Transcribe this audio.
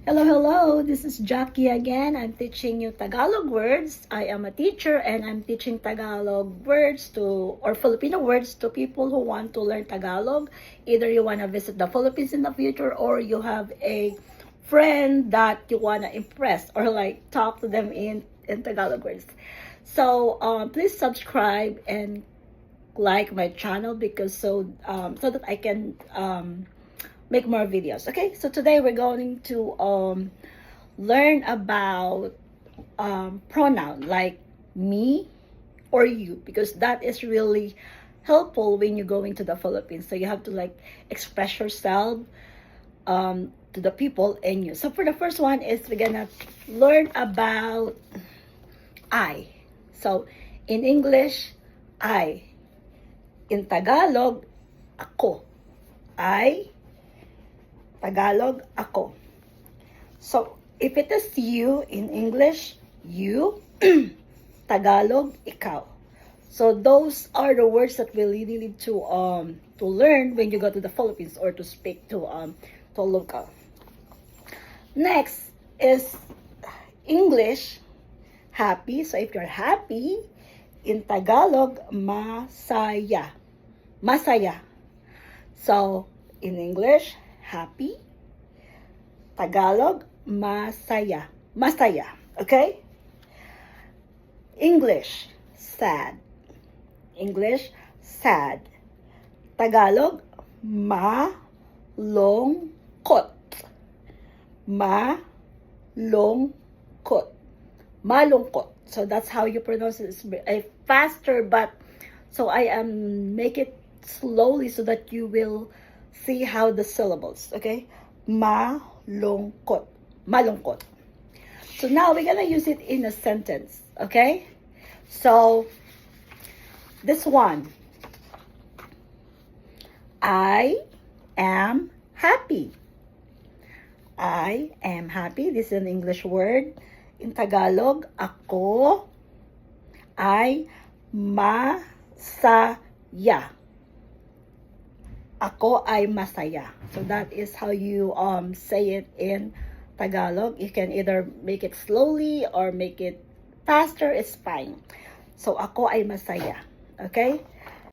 Hello, hello. This is Jackie again. I'm teaching you Tagalog words. I am a teacher and I'm teaching Tagalog words to or Filipino words to people who want to learn Tagalog. Either you want to visit the Philippines in the future or you have a friend that you want to impress or like talk to them in Tagalog words. So please subscribe and like my channel because so that I can make more videos. Okay, so today we're going to learn about pronoun like me or you, because that is really helpful when you're going to the Philippines. So you have to like express yourself to the people and you. So for the first one is we're gonna learn about I. So in English, I. In Tagalog, ako. I. Tagalog, ako. So, if it is you in English, you, Tagalog, ikaw. So, those are the words that we really need to learn when you go to the Philippines or to speak to local. Next is English, happy. So, if you're happy, in Tagalog, masaya. Masaya. So, in English, happy. Tagalog, masaya. Masaya. Okay? English, sad. English, sad. Tagalog, malungkot. Malungkot. Malungkot. So that's how you pronounce it. It's faster, but so I am make it slowly so that you will see how the syllables, okay? Malungkot. Malungkot. So now we're gonna use it in a sentence, okay? So this one. I am happy. I am happy. This is an English word. In Tagalog, ako ay masaya. Ako ay masaya. So that is how you say it in Tagalog. You can either make it slowly or make it faster. It's fine. So ako ay masaya. Okay?